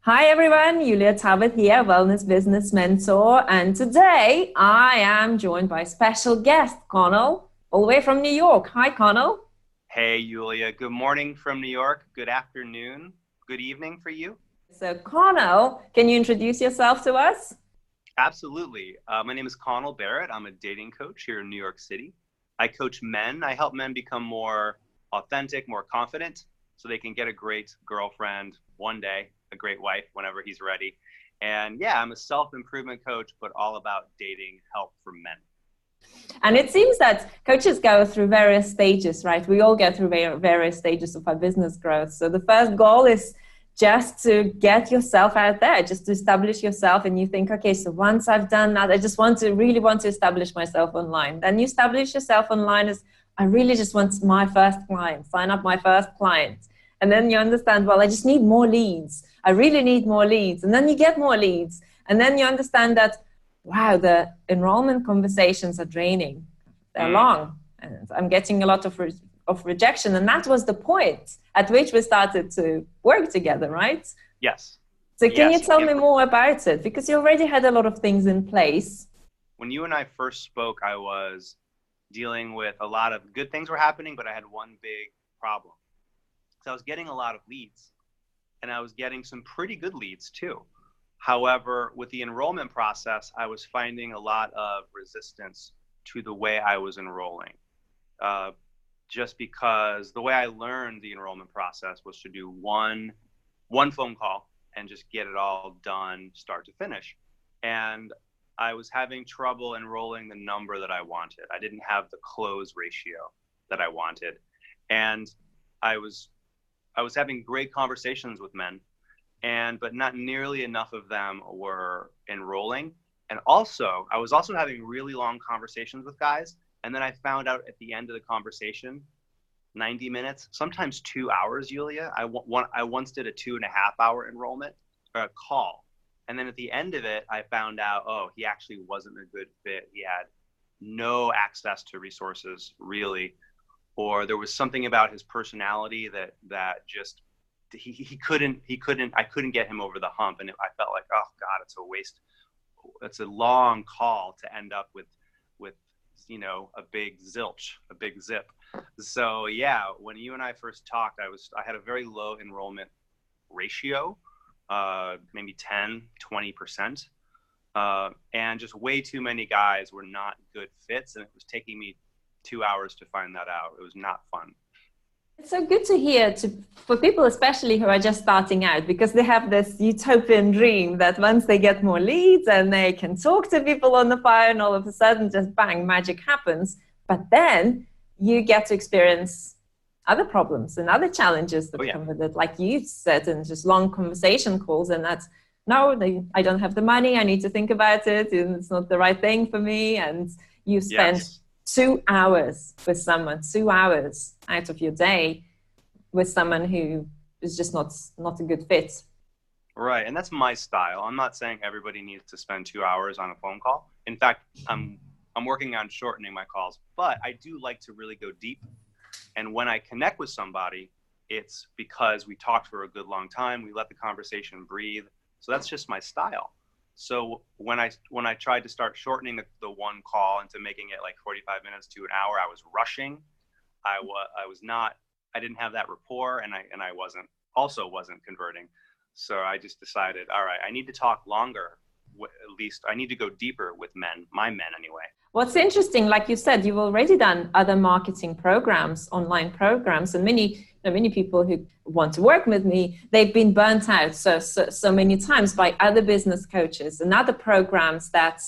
Hi everyone, Yulia Tarbath here, Wellness Business Mentor, and today I am joined by special guest Connell, all the way from New York. Hi Connell. Hey, Yulia. Good morning from New York. Good afternoon. Good evening for you. So Connell, can you introduce yourself to us? Absolutely. My name is Connell Barrett. I'm a dating coach here in New York City. I coach men. I help men become more authentic, more confident, so they can get a great girlfriend one day, a great wife whenever he's ready. And yeah, I'm a self-improvement coach, but all about dating help for men. And it seems that coaches go through various stages, right? We all go through various stages of our business growth. So the first goal is just to get yourself out there, just to establish yourself. And you think, okay, so once I've done that, I just really want to establish myself online. Then you establish yourself online as, I really just want my first client, sign up my first client. And then you understand, well, I just need more leads. I really need more leads. And then you get more leads. And then you understand that, wow, the enrollment conversations are draining. They're Mm. long. And I'm getting a lot of rejection. And that was the point at which we started to work together, right? Yes. So can you Yes. tell me more about it? Because you already had a lot of things in place. When you and I first spoke, I was dealing with a lot of good things were happening, but I had one big problem. So I was getting a lot of leads and I was getting some pretty good leads too. However, with the enrollment process, I was finding a lot of resistance to the way I was enrolling. Uh, just because the way I learned the enrollment process was to do one phone call and just get it all done start to finish. And I was having trouble enrolling the number that I wanted. I didn't have the close ratio that I wanted. And I was I was having great conversations with men, and but not nearly enough of them were enrolling. And also, I was also having really long conversations with guys, and then I found out at the end of the conversation, 90 minutes, sometimes 2 hours, Yulia. I once did a 2.5 hour enrollment or a call. And then at the end of it, I found out, oh, he actually wasn't a good fit. He had no access to resources, really, or there was something about his personality that just he couldn't I couldn't get him over the hump, and I felt like, oh God, it's a waste. It's a long call to end up with a big zilch, a big zip. So yeah, when you and I first talked, I had a very low enrollment ratio, maybe 10-20%, and just way too many guys were not good fits, and it was taking me 2 hours to find that out. It was not fun. It's so good to hear for people, especially who are just starting out, because they have this utopian dream that once they get more leads and they can talk to people on the phone, all of a sudden, just bang, magic happens. But then you get to experience other problems and other challenges Oh that yeah. come with it, like you said, and just long conversation calls. And that's, no, I don't have the money. I need to think about it. And it's not the right thing for me. And you spent Yes. 2 hours with someone, 2 hours out of your day with someone who is just not a good fit. Right. And that's my style. I'm not saying everybody needs to spend 2 hours on a phone call. In fact, I'm working on shortening my calls, but I do like to really go deep. And when I connect with somebody, it's because we talked for a good long time. We let the conversation breathe. So that's just my style. So when I tried to start shortening the one call into making it like 45 minutes to an hour, I was rushing. I was not. I didn't have that rapport, and I wasn't converting. So I just decided, all right, I need to talk longer. At least I need to go deeper with men, my men anyway. What's interesting, like you said, you've already done other marketing programs, online programs, and many people who want to work with me, they've been burnt out so many times by other business coaches and other programs that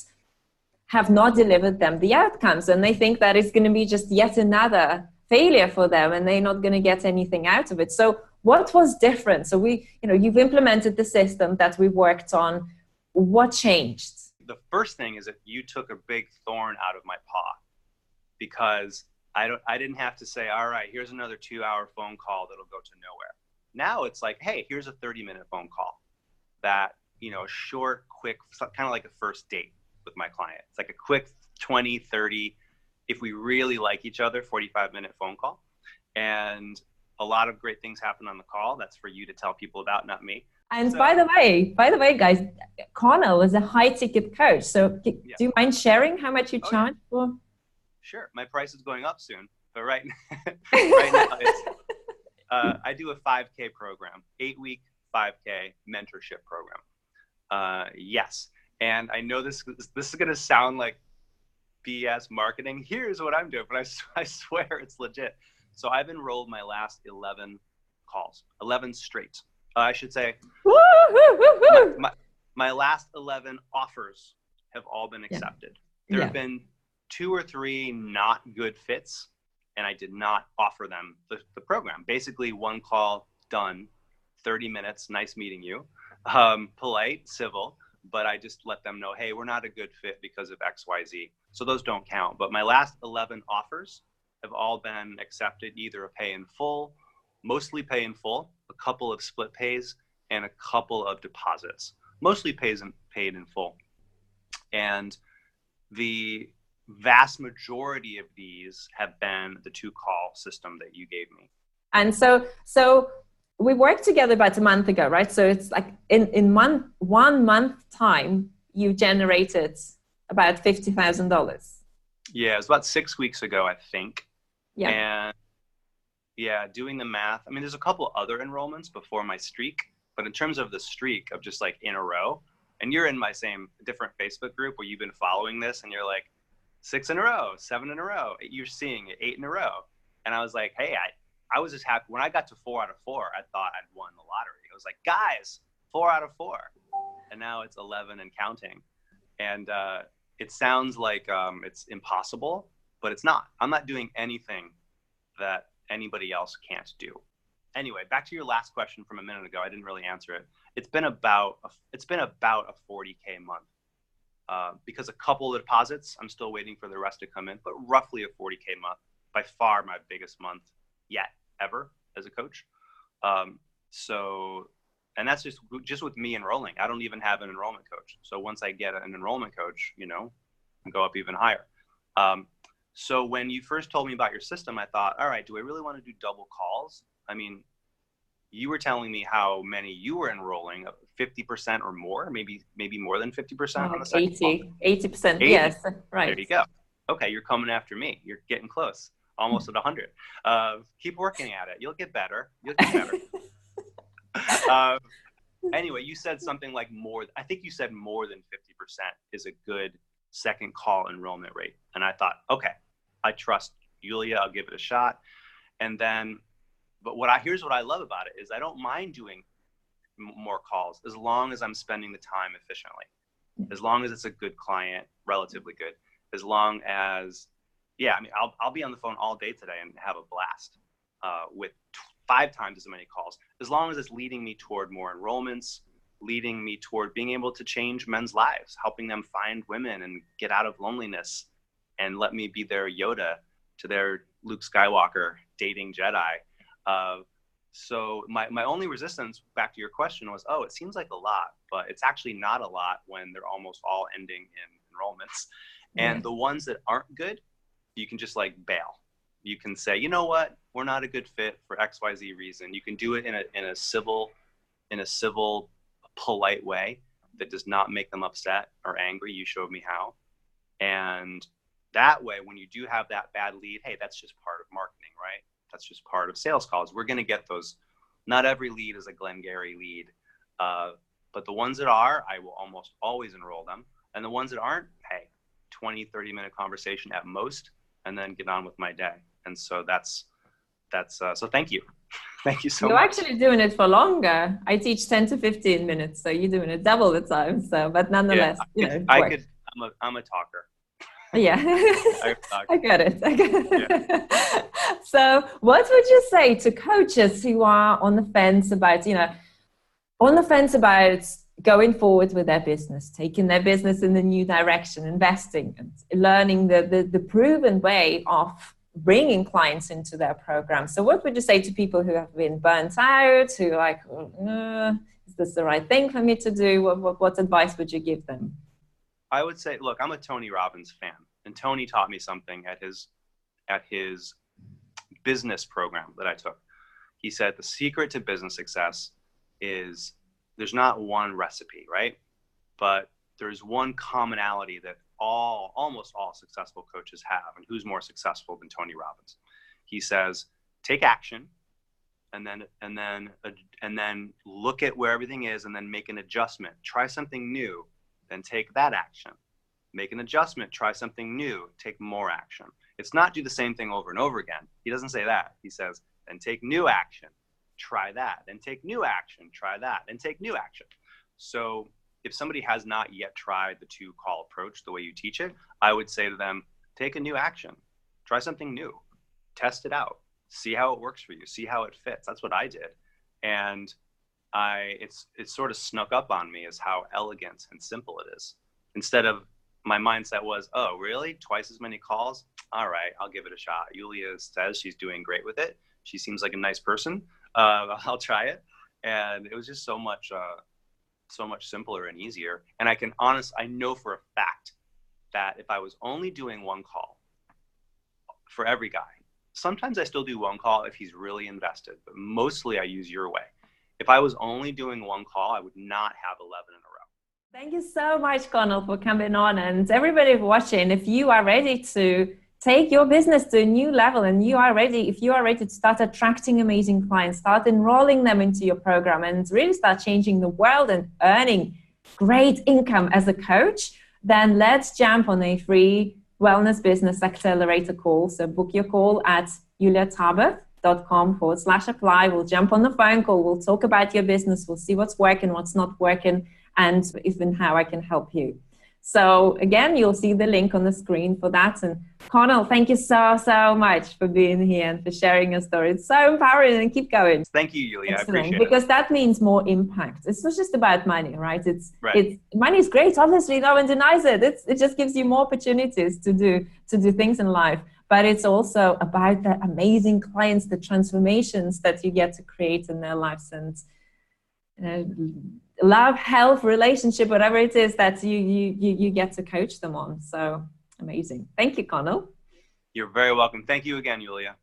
have not delivered them the outcomes, and they think that it's going to be just yet another failure for them, and they're not going to get anything out of it. So what was different? So you've implemented the system that we worked on. What changed? The first thing is that you took a big thorn out of my paw, because I didn't have to say, all right, here's another 2 hour phone call that'll go to nowhere. Now it's like, hey, here's a 30-minute phone call that, short, quick, kind of like a first date with my client. It's like a quick 20, 30, if we really like each other, 45-minute phone call. And a lot of great things happen on the call. That's for you to tell people about, not me. And So, by the way, guys, Connell is a high ticket coach. So do yeah. you mind sharing how much you Oh, yeah. charge for? Sure. My price is going up soon, but right now it's I do a 5K program, 8-week 5K mentorship program. Yes, and I know this is going to sound like BS marketing. Here's what I'm doing, but I swear it's legit. So I've enrolled my last 11 calls, 11 straight. I should say my last 11 offers have all been accepted. There have been 2 or 3 not good fits, and I did not offer them the program. Basically, one call, done, 30 minutes, nice meeting you, polite, civil, but I just let them know, hey, we're not a good fit because of XYZ. So those don't count. But my last 11 offers have all been accepted, either a pay in full, mostly pay in full, a couple of split pays, and a couple of deposits. Mostly paid in full. And the vast majority of these have been the 2-call system that you gave me. And so we worked together about a month ago, right? So it's like in 1 month time, you generated about $50,000. Yeah, it was about 6 weeks ago, I think. Yeah. And yeah, doing the math. I mean, there's a couple other enrollments before my streak, but in terms of the streak of just like in a row, and you're in my same different Facebook group where you've been following this, and you're like, 6 in a row, 7 in a row. You're seeing it 8 in a row. And I was like, hey, I was just happy. When I got to 4 out of 4, I thought I'd won the lottery. I was like, guys, 4 out of 4. And now it's 11 and counting. And it sounds like it's impossible, but it's not. I'm not doing anything that anybody else can't do. Anyway, back to your last question from a minute ago. I didn't really answer it. It's been about a 40K month. Because a couple of deposits, I'm still waiting for the rest to come in, but roughly a 40K month, by far my biggest month yet ever as a coach. And that's just with me enrolling. I don't even have an enrollment coach. So once I get an enrollment coach, I go up even higher. So when you first told me about your system, I thought, all right, do I really want to do double calls? I mean, you were telling me how many you were enrolling, 50% or more, maybe more than 50% on the second 80%. Yes, right. There you go. Okay, you're coming after me. You're getting close, almost at 100. Keep working at it. You'll get better. Anyway, you said something like I think you said more than 50% is a good second call enrollment rate. And I thought, okay, I trust Yulia. I'll give it a shot. And then, but here's what I love about it is I don't mind doing more calls as long as I'm spending the time efficiently, as long as it's a good client, relatively good, as long as, I mean, I'll be on the phone all day today and have a blast with 5 times as many calls, as long as it's leading me toward more enrollments, leading me toward being able to change men's lives, helping them find women and get out of loneliness, and let me be their Yoda to their Luke Skywalker dating Jedi. So my only resistance, back to your question, was, it seems like a lot, but it's actually not a lot when they're almost all ending in enrollments. And the ones that aren't good, you can just like bail. You can say, you know what, we're not a good fit for XYZ reason. You can do it in a civil, polite way that does not make them upset or angry. You showed me how. And that way, when you do have that bad lead, hey, that's just part of marketing, right? That's just part of sales calls. We're going to get those. Not every lead is a Glengarry lead. But the ones that are, I will almost always enroll them. And the ones that aren't, hey, 20, 30-minute conversation at most, and then get on with my day. And so so thank you. Thank you so much. You're actually doing it for longer. I teach 10 to 15 minutes, so you're doing it double the time. So, but nonetheless, I'm a talker. Yeah, I get it. Yeah. So what would you say to coaches who are on the fence about, going forward with their business, taking their business in a new direction, investing and learning the proven way of bringing clients into their program? So what would you say to people who have been burnt out, who are like, is this the right thing for me to do? What advice would you give them? I would say, look, I'm a Tony Robbins fan, and Tony taught me something at his business program that I took. He said the secret to business success is there's not one recipe, right? But there's one commonality that almost all successful coaches have. And who's more successful than Tony Robbins? He says, take action, and then look at where everything is, and then make an adjustment. Try something new, then take that action. Make an adjustment, try something new, take more action. It's not do the same thing over and over again. He doesn't say that. He says, then take new action, try that, then take new action, try that, then take new action. So if somebody has not yet tried the 2-call approach the way you teach it, I would say to them, take a new action, try something new, test it out, see how it works for you, see how it fits. That's what I did. And it sort of snuck up on me as how elegant and simple it is. Instead of, my mindset was, oh, really? Twice as many calls? All right, I'll give it a shot. Yulia says she's doing great with it. She seems like a nice person. I'll try it. And it was just so much simpler and easier. And I know for a fact that if I was only doing 1 call for every guy, sometimes I still do 1 call if he's really invested, but mostly I use your way. If I was only doing 1 call, I would not have 11 in a row. Thank you so much, Connell, for coming on. And everybody watching, if you are ready to take your business to a new level, and if you are ready to start attracting amazing clients, start enrolling them into your program, and really start changing the world and earning great income as a coach, then let's jump on a free Wellness Business Accelerator call. So book your call at yuliatarbath.com/apply. We'll jump on the phone call. We'll talk about your business. We'll see what's working, what's not working, and even how I can help you. So again, you'll see the link on the screen for that. And Connell, thank you so much for being here and for sharing your story. It's so empowering, and keep going. Thank you, Yulia. I appreciate it. Because that means more impact. It's not just about money, right? Money is great. Obviously, no one denies it. It just gives you more opportunities to do things in life. But it's also about the amazing clients, the transformations that you get to create in their lives, and love, health, relationship, whatever it is that you get to coach them on. So amazing. Thank you, Connell. You're very welcome. Thank you again, Yulia.